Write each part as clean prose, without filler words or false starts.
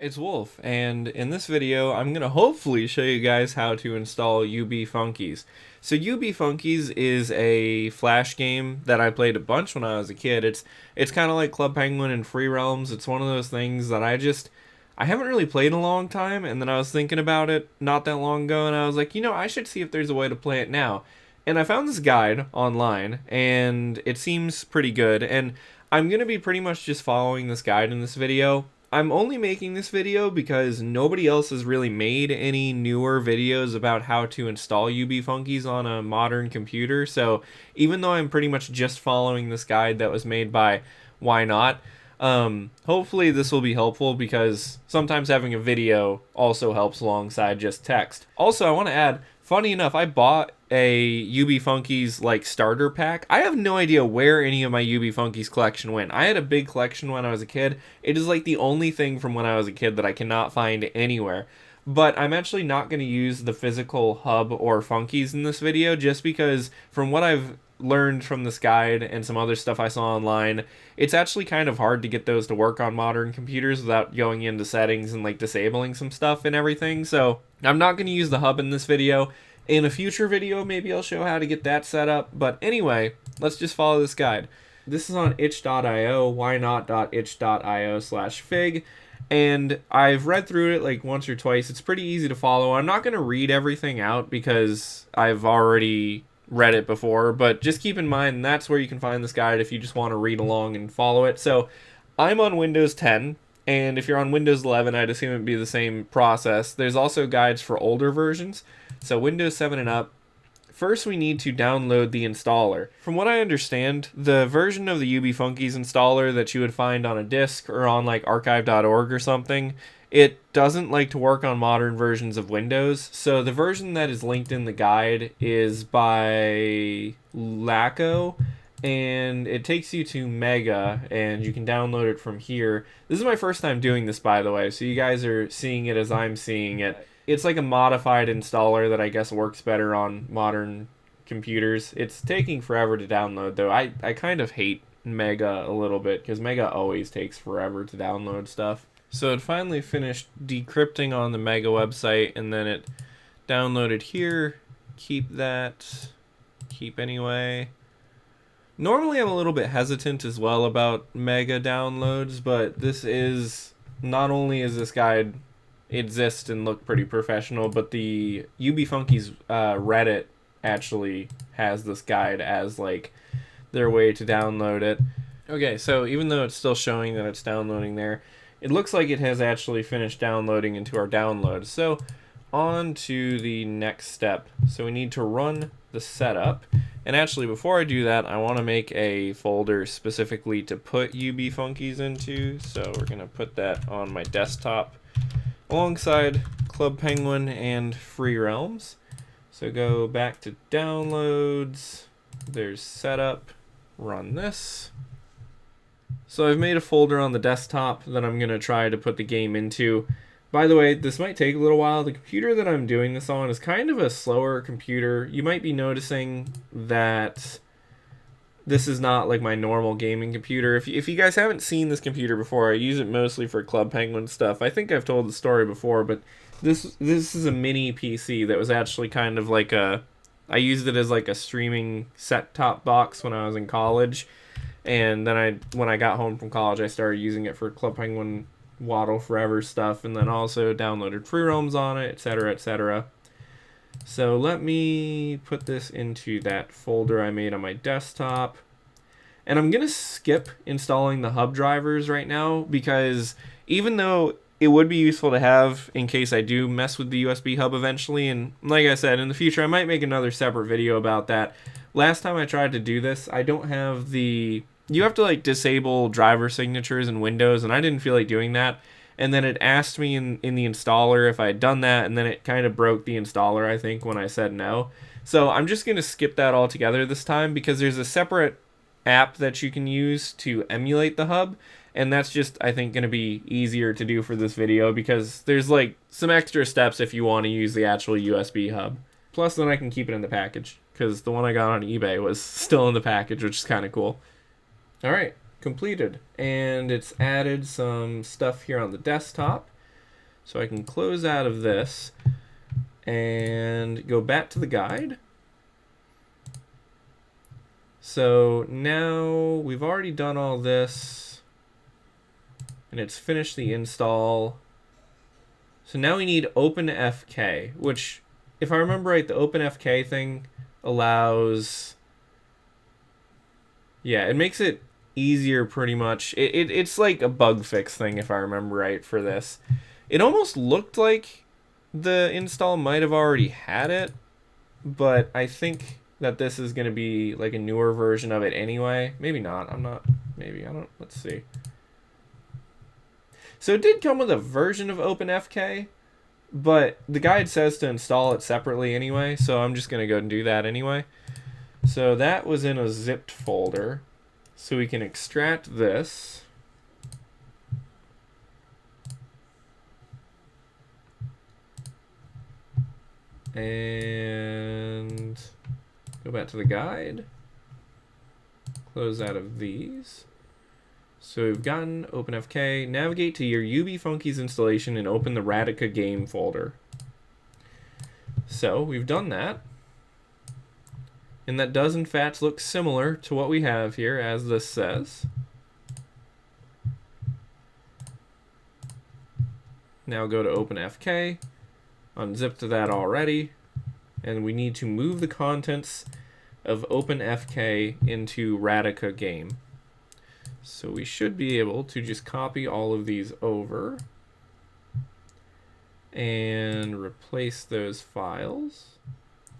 It's Wolf, and in this video, I'm going to hopefully show you guys how to install Funkeys. So Funkeys is a Flash game that I played a bunch when I was a kid. It's kind of like Club Penguin and Free Realms. It's one of those things that I haven't really played in a long time, and then I was thinking about it not that long ago, and I was like, I should see if there's a way to play it now. And I found this guide online, and it seems pretty good, and I'm going to be pretty much just following this guide in this video. I'm only making this video because nobody else has really made any newer videos about how to install Funkeys on a modern computer. So even though I'm pretty much just following this guide that was made by Why Not, hopefully this will be helpful because sometimes having a video also helps alongside just text. Also, I want to add, funny enough, I bought a Funkeys like starter pack. I have no idea where any of my Funkeys collection went. I had a big collection when I was a kid. It is like the only thing from when I was a kid that I cannot find anywhere. But I'm actually not going to use the physical hub or Funkeys in this video just because from what I've learned from this guide and some other stuff I saw online, it's actually kind of hard to get those to work on modern computers without going into settings and like disabling some stuff and everything. So I'm not going to use the hub in this video. In a future video, maybe I'll show how to get that set up. But anyway, let's just follow this guide. This is on itch.io, whynot.itch.io/fig. And I've read through it like once or twice. It's pretty easy to follow. I'm not going to read everything out because I've already read it before. But just keep in mind, that's where you can find this guide if you just want to read along and follow it. So I'm on Windows 10. And if you're on Windows 11, I'd assume it'd be the same process. There's also guides for older versions. So Windows 7 and up, first we need to download the installer. From what I understand, the version of the Funkeys installer that you would find on a disk or on like archive.org or something, it doesn't like to work on modern versions of Windows. So the version that is linked in the guide is by Laco, and it takes you to Mega, and you can download it from here. This is my first time doing this, by the way, so you guys are seeing it as I'm seeing it. It's like a modified installer that I guess works better on modern computers. It's taking forever to download, though. I kind of hate Mega a little bit, because Mega always takes forever to download stuff. So it finally finished decrypting on the Mega website, and then it downloaded here. Keep that. Keep anyway. Normally I'm a little bit hesitant as well about Mega downloads, but this is, not only is this guide exist and look pretty professional, but the Funkeys Reddit actually has this guide as like their way to download it. Okay, so even though it's still showing that it's downloading there, it looks like it has actually finished downloading into our downloads. So on to the next step. So we need to run the setup. And actually, before I do that, I want to make a folder specifically to put Funkeys into. So we're going to put that on my desktop alongside Club Penguin and Free Realms. So go back to downloads, there's setup, run this. So I've made a folder on the desktop that I'm going to try to put the game into. By the way, this might take a little while. The computer that I'm doing this on is kind of a slower computer. You might be noticing that this is not like my normal gaming computer. If you guys haven't seen this computer before, I use it mostly for Club Penguin stuff. I think I've told the story before, but this is a mini PC that was actually kind of like I used it as like a streaming set-top box when I was in college. And then when I got home from college, I started using it for Club Penguin Waddle Forever stuff, and then also downloaded Free Roams on it, etc., etc. So let me put this into that folder I made on my desktop. And I'm going to skip installing the hub drivers right now because even though it would be useful to have in case I do mess with the USB hub eventually, and like I said, in the future I might make another separate video about that. Last time I tried to do this, I don't have the... You have to like disable driver signatures in Windows, and I didn't feel like doing that. And then it asked me in the installer if I had done that, and then it kind of broke the installer, I think, when I said no. So I'm just going to skip that altogether this time because there's a separate app that you can use to emulate the hub, and that's just, I think, going to be easier to do for this video because there's like some extra steps if you want to use the actual USB hub. Plus, then I can keep it in the package because the one I got on eBay was still in the package, which is kind of cool. All right, completed, and it's added some stuff here on the desktop. So I can close out of this and go back to the guide. So now we've already done all this and it's finished the install. So now we need OpenFK, which, if I remember right, the OpenFK thing allows... Yeah, it makes it easier pretty much. It's like a bug fix thing, if I remember right, for this. It almost looked like the install might have already had it, but I think that this is going to be like a newer version of it anyway. Maybe not. Maybe. I don't... Let's see. So it did come with a version of OpenFK, but the guide says to install it separately anyway, so I'm just going to go and do that anyway. So that was in a zipped folder. So we can extract this. And go back to the guide. Close out of these. So we've gotten OpenFK. Navigate to your UB Funkeys installation and open the Radica game folder. So we've done that. And that does in fact look similar to what we have here, as this says. Now go to OpenFK. Unzip to that already. And we need to move the contents of OpenFK into Radica game. So we should be able to just copy all of these over and replace those files.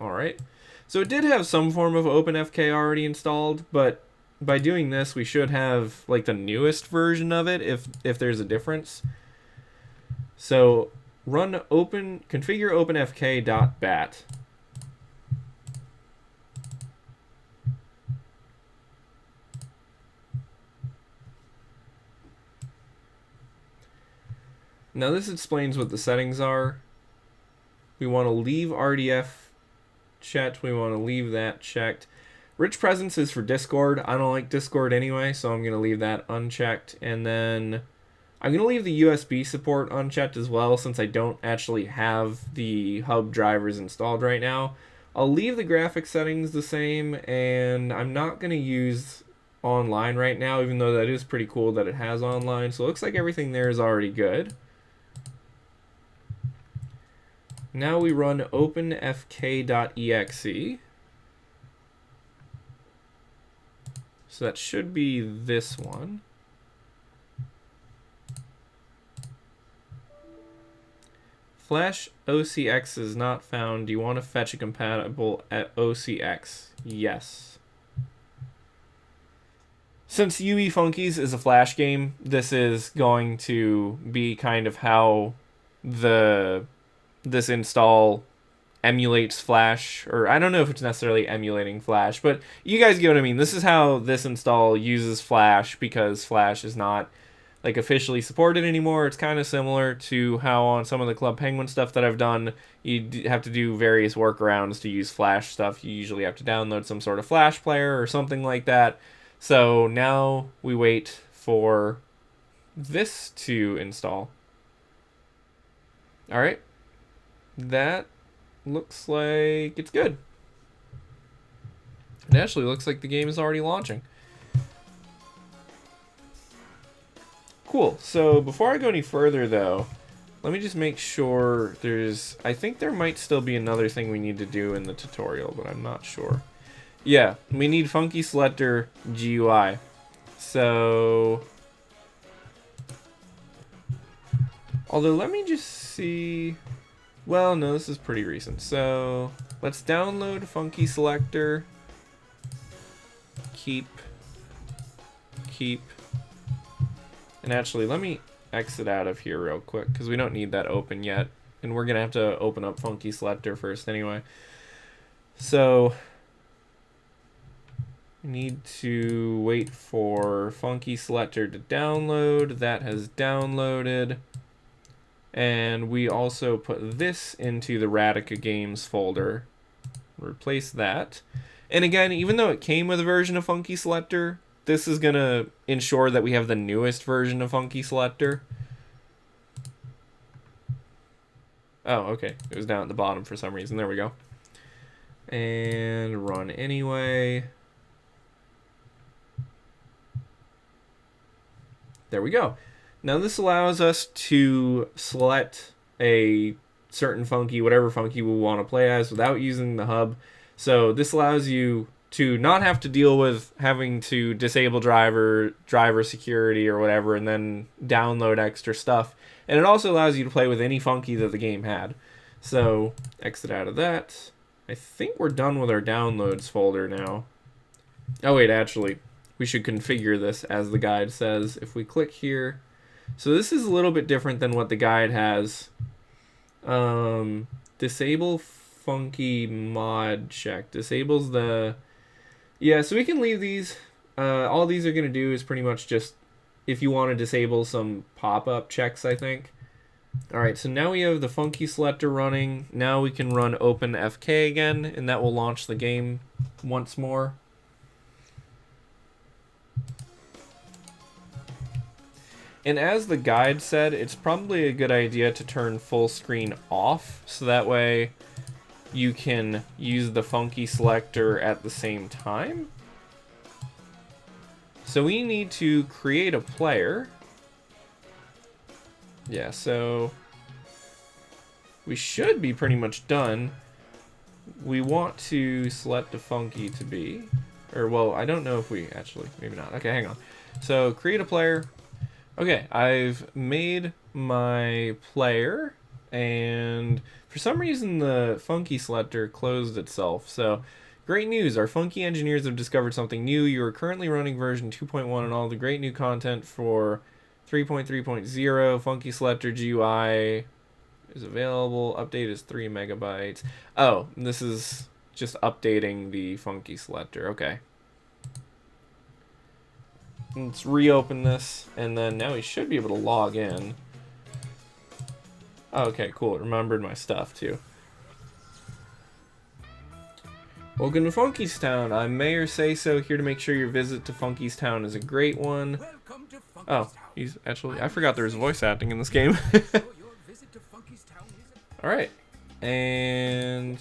All right. So it did have some form of OpenFK already installed, but by doing this, we should have like the newest version of it if there's a difference. So run configure openfk.bat. Now this explains what the settings are. We want to leave RDF checked. We want to leave that checked. Rich Presence is for Discord. I don't like Discord anyway, so I'm going to leave that unchecked. And then I'm going to leave the USB support unchecked as well, since I don't actually have the hub drivers installed right now. I'll leave the graphics settings the same, and I'm not going to use online right now, even though that is pretty cool that it has online. So it looks like everything there is already good. Now we run openfk.exe. So that should be this one. Flash OCX is not found. Do you want to fetch a compatible at OCX? Yes. Since UE Funkeys is a Flash game, this is going to be kind of how this install emulates Flash, or I don't know if it's necessarily emulating Flash, but you guys get what I mean. This is how this install uses Flash, because Flash is not like officially supported anymore. It's kind of similar to how on some of the Club Penguin stuff that I've done, you have to do various workarounds to use Flash stuff. You usually have to download some sort of Flash player or something like that. So now we wait for this to install. All right. That looks like it's good. It actually looks like the game is already launching. Cool. So before I go any further, though, let me just make sure there's... I think there might still be another thing we need to do in the tutorial, but I'm not sure. Yeah, we need Funky Selector GUI. So... although, let me just see... Well, no, this is pretty recent. So let's download Funky Selector. Keep. And actually, let me exit out of here real quick, because we don't need that open yet. And we're going to have to open up Funky Selector first anyway. So we need to wait for Funky Selector to download. That has downloaded. And we also put this into the Radica Games folder. Replace that. And again, even though it came with a version of Funky Selector, this is going to ensure that we have the newest version of Funky Selector. Oh, okay. It was down at the bottom for some reason. There we go. And run anyway. There we go. Now this allows us to select a certain Funky, whatever Funky we want to play as, without using the hub. So this allows you to not have to deal with having to disable driver security or whatever and then download extra stuff. And it also allows you to play with any Funky that the game had. So exit out of that. I think we're done with our downloads folder now. Oh wait, actually, we should configure this as the guide says. If we click here, so this is a little bit different than what the guide has. Disable Funky mod check. Disables the... Yeah, so we can leave these. All these are going to do is pretty much just if you want to disable some pop-up checks, I think. Alright, so now we have the Funky selector running. Now we can run OpenFK again, and that will launch the game once more. And as the guide said, it's probably a good idea to turn full screen off, so that way you can use the Funky selector at the same time. So we need to create a player. Yeah, so we should be pretty much done. We want to select the Funky to be, or well, I don't know if we actually, maybe not. Okay, hang on. So create a player. Okay, I've made my player, and for some reason the Funky selector closed itself. So great news, our Funky engineers have discovered something new. You are currently running version 2.1 and all the great new content for 3.3.0. Funky selector GUI is available. Update is 3 megabytes. Oh, this is just updating the Funky selector. Okay. Let's reopen this, and then now we should be able to log in. Oh, okay, cool. It remembered my stuff, too. Welcome to Funkeys Town. I'm Mayor Say So, here to make sure your visit to Funkeys Town is a great one. Oh, he's actually... I forgot there was voice acting in this game. Alright. And...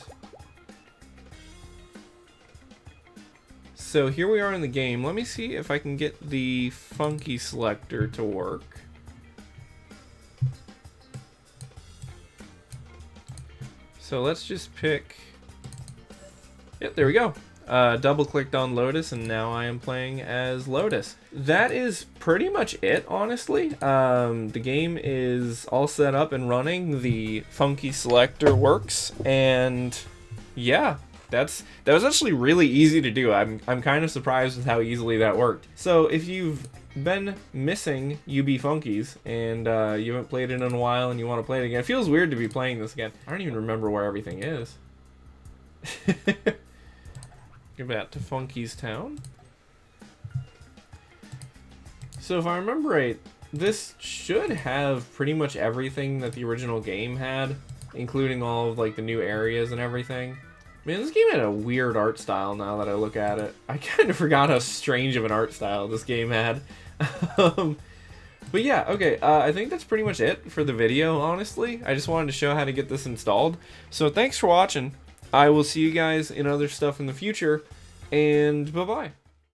so here we are in the game. Let me see if I can get the Funky selector to work. So let's just pick... Yep, there we go. Double clicked on Lotus, and now I am playing as Lotus. That is pretty much it, honestly. The game is all set up and running. The Funky selector works, and yeah. That was actually really easy to do. I'm kind of surprised with how easily that worked. So if you've been missing UB Funkeys and you haven't played it in a while and you want to play it again, it feels weird to be playing this again. I don't even remember where everything is. Give that to Funkeys Town. So if I remember right, this should have pretty much everything that the original game had, including all of like the new areas and everything. Man, this game had a weird art style now that I look at it. I kind of forgot how strange of an art style this game had. But yeah, okay, I think that's pretty much it for the video, honestly. I just wanted to show how to get this installed. So thanks for watching. I will see you guys in other stuff in the future, and bye-bye.